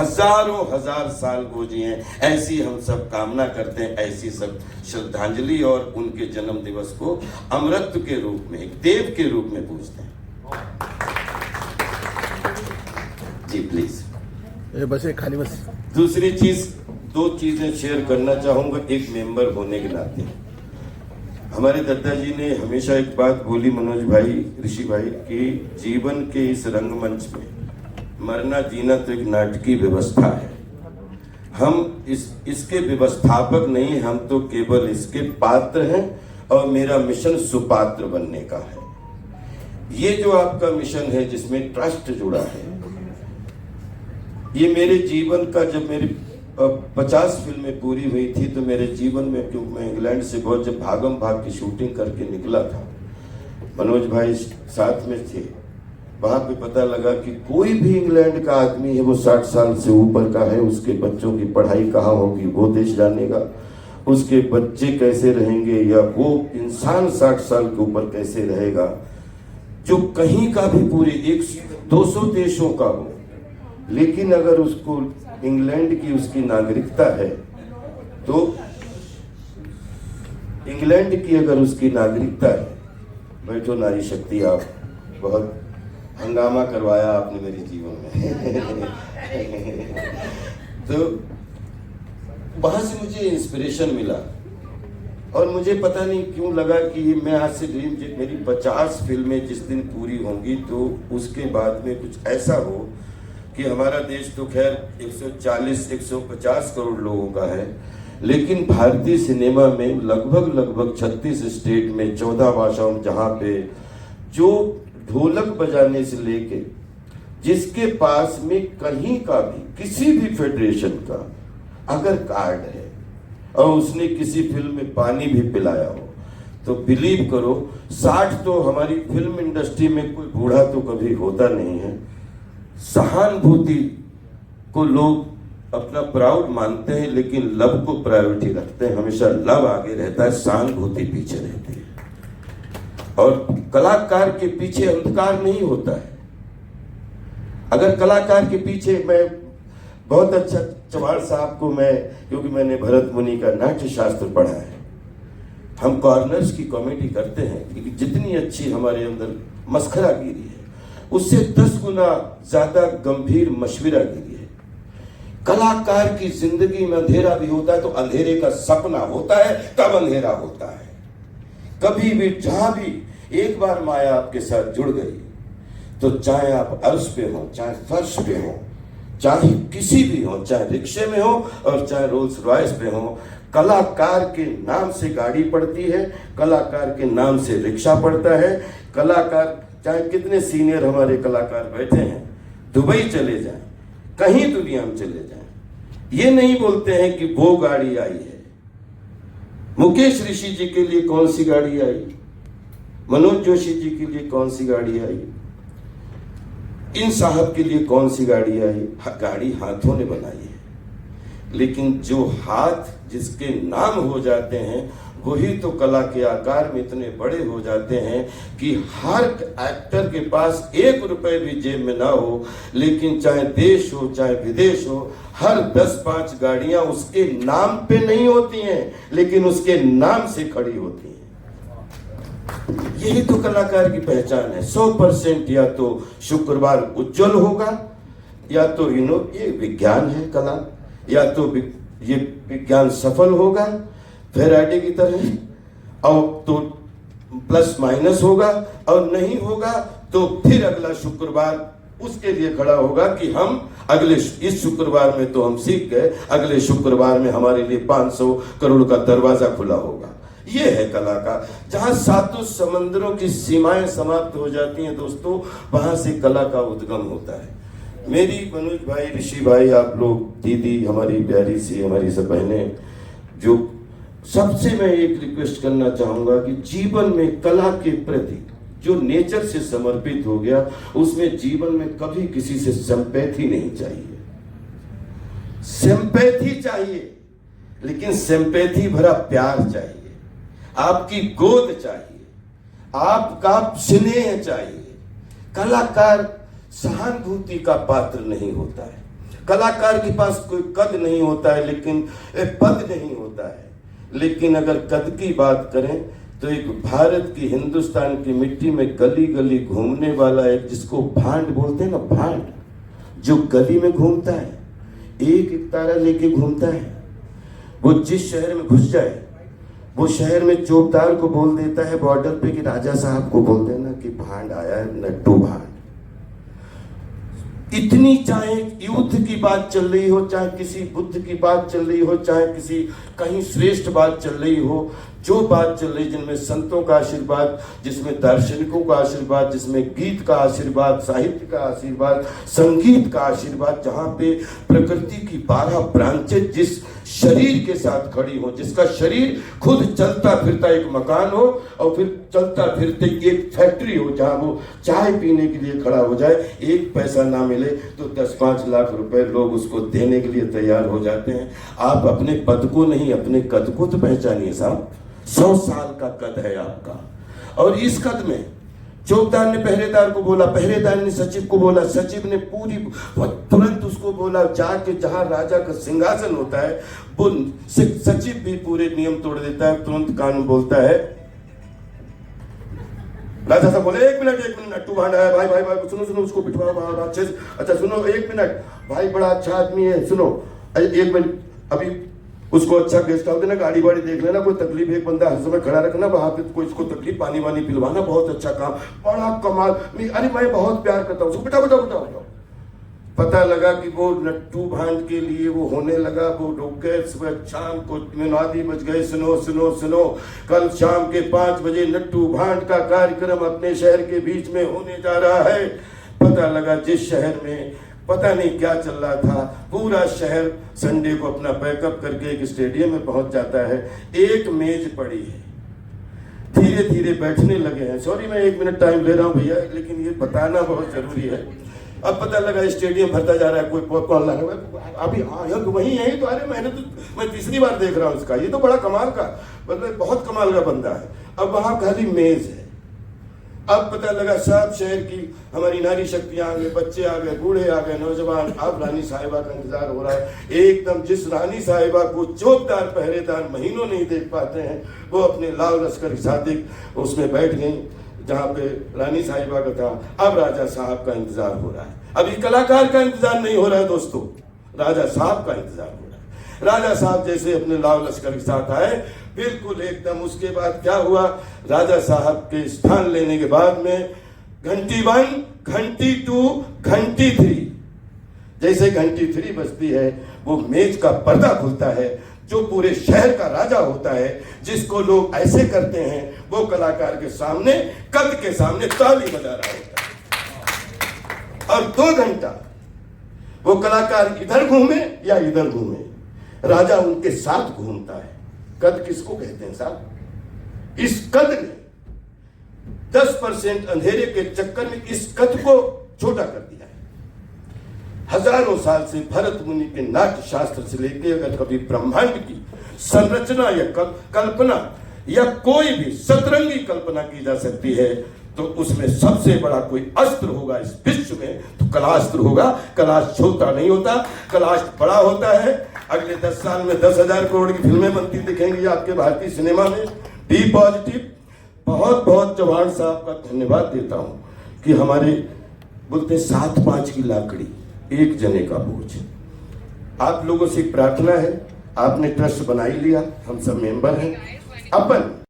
हजारों हजार साल वो जिए, ऐसी हम सब कामना करते हैं, ऐसी सब श्रद्धांजलि और उनके जन्म दिवस को अमृत के रूप में, एक देव के रूप में पूजते हैं। जी प्लीज। बस एक खाली बस। दूसरी चीज, दो चीजें शेयर करना चाहूंगा एक मेंबर होने के नाते। हमारे दादाजी ने हमेशा एक बात बोली, मनोज भाई, ऋषि भाई, कि जीवन के इस रंगमंच में मरना जीना तो एक नाटकीय व्यवस्था है। हम इसके व्यवस्थापक नहीं, हम तो केवल इसके पात्र हैं और मेरा मिशन सुपात्र बनने का है। ये जो आपका मिशन है जिसमें ट्रस्ट जुड़ा है, ये मेरे जीवन का, जब मेरी 50 फिल्में पूरी हुई थी तो मेरे जीवन में, क्योंकि मैं इंग्लैंड से बहुत, जब भागम भाग की शूटिंग करके निकला था, मनोज भाई साथ में थे, वहां पे पता लगा कि कोई भी इंग्लैंड का आदमी है वो 60 साल से ऊपर का है, उसके बच्चों की पढ़ाई कहाँ होगी वो देश जानेगा, उसके बच्चे कैसे रहेंगे या वो इंसान 60 साल के ऊपर कैसे रहेगा, जो कहीं का भी पूरे 200 देशों का हो, लेकिन अगर उसको इंग्लैंड की उसकी नागरिकता है तो इंग्लैंड की अगर उसकी नागरिकता है, बैठो नारी शक्ति, आप बहुत हंगामा करवाया आपने मेरे जीवन में तो वहां से मुझे इंस्पिरेशन मिला और मुझे पता नहीं क्यों लगा कि मैं आज से ड्रीम, मेरी 50 फिल्में जिस दिन पूरी होंगी तो उसके बाद में कुछ ऐसा हो कि हमारा देश तो खैर 140-150 करोड़ लोगों का है, लेकिन भारतीय सिनेमा में लगभग 36 स्टेट में 14 भाषाओं में, जहाँ पे जो ढोलक बजाने से लेके जिसके पास में कहीं का भी किसी भी फेडरेशन का अगर कार्ड है और उसने किसी फिल्म में पानी भी पिलाया हो तो बिलीव करो 60 तो हमारी फिल्म इंडस्ट्री में कोई बूढ़ा तो कभी होता नहीं है। सहानुभूति को लोग अपना प्राउड मानते हैं लेकिन लव को प्रायोरिटी रखते हैं, हमेशा लव आगे रहता है, सहानुभूति पीछे रहती है। और कलाकार के पीछे अंधकार नहीं होता है। अगर कलाकार के पीछे, मैं बहुत अच्छा चव्हाण साहब को मैं, क्योंकि मैंने भरत मुनि का नाट्य शास्त्र पढ़ा है, हम कॉर्नर्स की कॉमेडी करते हैं क्योंकि जितनी अच्छी हमारे अंदर मस्खरागिरी है उससे 10 गुना ज्यादा गंभीर मशविरागिरी है। कलाकार की जिंदगी में अंधेरा भी होता है तो अंधेरे का सपना होता है, तब अंधेरा होता है। कभी भी जहां भी एक बार माया आपके साथ जुड़ गई तो चाहे आप अर्श पे हो, चाहे फर्श पे हो, चाहे किसी भी हो, चाहे रिक्शे में हो और चाहे रोल्स रॉयस पे हो, कलाकार के नाम से गाड़ी पड़ती है, कलाकार के नाम से रिक्शा पड़ता है। कलाकार, चाहे कितने सीनियर हमारे कलाकार बैठे हैं, दुबई चले जाएं, कहीं दुनिया में चले जाएं, ये नहीं बोलते हैं कि वो गाड़ी आई है। मुकेश ऋषि जी के लिए कौन सी गाड़ी आई, मनोज जोशी जी के लिए कौन सी गाड़ी आई, इन साहब के लिए कौन सी गाड़ी आई, गाड़ी हाथों ने बनाई है। लेकिन जो हाथ जिसके नाम हो जाते हैं वही तो कला के आकार में इतने बड़े हो जाते हैं कि हर एक्टर के पास 1 रुपए भी जेब में ना हो, लेकिन चाहे देश हो चाहे विदेश हो, हर 10-5 गाड़ियां उसके नाम पे नहीं होती हैं लेकिन उसके नाम से खड़ी होती हैं। यही तो कलाकार की पहचान है। 100% या तो शुक्रवार उज्जवल होगा, या तो ये विज्ञान है कला, या तो ये विज्ञान सफल होगा फेराडे की तरह, और तो प्लस माइनस होगा, और नहीं होगा तो फिर अगला शुक्रवार उसके लिए खड़ा होगा कि हम अगले, इस शुक्रवार में तो हम सीख गए, अगले शुक्रवार में हमारे लिए 500 करोड़ का दरवाजा खुला होगा। ये है कला का। जहां 7 समंदरों की सीमाएं समाप्त हो जाती हैं दोस्तों, वहां से कला का उद्गम होता है। मेरी मनोज भाई, ऋषि भाई, आप लोग, दीदी हमारी प्यारी सी, हमारी सब बहनें, जो सबसे मैं एक रिक्वेस्ट करना चाहूंगा कि जीवन में कला के प्रति जो नेचर से समर्पित हो गया, उसमें जीवन में कभी किसी से सिंपैथी नहीं चाहिए। सिंपैथी चाहिए लेकिन सिंपैथी भरा प्यार चाहिए, आपकी गोद चाहिए, आपका स्नेह चाहिए। कलाकार सहानुभूति का पात्र नहीं होता है, कलाकार के पास कोई कद नहीं होता है, लेकिन पद नहीं होता है। लेकिन अगर कद की बात करें तो एक भारत की, हिंदुस्तान की मिट्टी में गली गली घूमने वाला एक, जिसको भांड बोलते हैं ना, भांड, जो गली में घूमता है, एक एक तारा लेके घूमता है। वो जिस शहर में घुस जाए, वो शहर में चौकीदार को बोल देता है बॉर्डर पे कि राजा साहब को बोल देना कि भांड आया है, नट्टू भांड। इतनी, चाहे युद्ध की बात चल रही हो, चाहे किसी बुद्ध की बात चल रही हो, चाहे किसी कहीं श्रेष्ठ बात चल रही हो, जो बात चल रही, जिनमें संतों का आशीर्वाद, जिसमें दार्शनिकों का आशीर्वाद, जिसमें गीत का आशीर्वाद, साहित्य का आशीर्वाद, संगीत का आशीर्वाद, जहां पे प्रकृति की 12 ब्रांचेज जिस शरीर के साथ खड़ी हो, जिसका शरीर खुद चलता फिरता एक मकान हो और फिर चलता फिरते एक फैक्ट्री हो, जहां वो चाय पीने के लिए खड़ा हो जाए, एक पैसा ना मिले तो 10-5 लाख रुपए लोग उसको देने के लिए तैयार हो जाते हैं। आप अपने पद को नहीं, अपने कद को तो पहचानिए साहब। 100 साल का कद है आपका, और इस कद में चौकीदार ने पहरेदार को बोला, पहरेदार ने सचिव को बोला, सचिव ने पूरी तुरंत उसको बोला, जाके जहां राजा का सिंहासन होता है, वो सचिव भी पूरे नियम तोड़ देता है, तुरंत कानून बोलता है। राजा साहब बोले, एक मिनट नट्टू भांड आया, भाई भाई भाई सुनो सुनो, उसको बिठवाओ अच्छे से, अच्छा सुनो, 1 मिनट, भाई बड़ा अच्छा आदमी है, सुनो 1 मिनट, अभी उसको अच्छा गेस्ट हाउस देना, गाड़ी वाड़ी देख लेना, कोई तकलीफ, एक बंदा हर समय खड़ा रखना वहां पे, कोई इसको तकलीफ, पानी वानी पिलवाना, बहुत अच्छा काम, बड़ा कमाल, अरे मैं बहुत प्यार करता हूँ, बेटा बेटा बेटा बेटा। पता लगा कि वो नट्टू भांड के लिए वो होने लगा, वो रुक गए, सुबह शाम को मुनादी बज गए, सुनो सुनो सुनो, कल शाम के 5 बजे नट्टू भांड का कार्यक्रम अपने शहर के बीच में होने जा रहा है। पता लगा जिस शहर में पता नहीं क्या चल रहा था, पूरा शहर संडे को अपना पैकअप करके एक स्टेडियम में पहुंच जाता है, एक मेज पड़ी है, धीरे धीरे बैठने लगे हैं। सॉरी मैं 1 मिनट टाइम ले रहा हूं भैया, लेकिन ये बताना बहुत जरूरी है। अब पता लगा स्टेडियम भरता जा रहा है, कोई पॉपकॉर्न ला रहा है, अभी हाँ वही है तो, अरे मैं तीसरी बार देख रहा हूँ इसका, ये तो बड़ा कमाल का, मतलब बहुत कमाल का बंदा है। अब वहां खाली मेज है। अब पता लगा सब शहर की हमारी नारी शक्तियां आ गई, बच्चे आ गए, बूढ़े आ गए, नौजवान। अब रानी साहिबा का इंतजार हो रहा है। एकदम जिस रानी साहिबा को चौकीदार पहरेदार महीनों नहीं देख पाते हैं, वो अपने लाल लश्कर के साथ उसमें बैठ गई जहां पे रानी साहिबा का था। अब राजा साहब का इंतजार हो रहा है। अभी कलाकार का इंतजार नहीं हो रहा है दोस्तों, राजा साहब का इंतजार हो रहा है। राजा साहब जैसे अपने लाल लश्कर के साथ आए, बिल्कुल एकदम उसके बाद क्या हुआ, राजा साहब के स्थान लेने के बाद में घंटी 1, घंटी 2, घंटी 3, जैसे घंटी 3 बजती है, वो मेज का पर्दा खुलता है। जो पूरे शहर का राजा होता है, जिसको लोग ऐसे करते हैं, वो कलाकार के सामने, कद के सामने ताली बजा रहा होता है। और 2 घंटा वो कलाकार इधर घूमे या इधर घूमे, राजा उनके साथ घूमता है। कद किसको कहते हैं साहब? इस कद ने 10% अंधेरे के चक्कर में इस कद को छोटा कर दिया है। हजारों साल से भरत मुनि के नाट्य शास्त्र से लेकर अगर कभी ब्रह्मांड की संरचना या कल्पना या कोई भी सतरंगी कल्पना की जा सकती है, तो उसमें सबसे बड़ा कोई अस्त्र होगा इस विश्व में, तो कलास्त्र होगा। कलाश छोटा नहीं होता, कलाश बड़ा होता है। अगले 10 साल में 10,000 करोड़ की फिल्में बनती दिखेंगी आपके भारतीय सिनेमा में। B positive. बहुत बहुत चौहान साहब का धन्यवाद देता हूं कि हमारे बोलते 7-5 की लाकड़ी, 1 जने का बोझ। आप लोगों से प्रार्थना है, आपने ट्रस्ट बना ही लिया, हम सब मेंबर हैं। अपन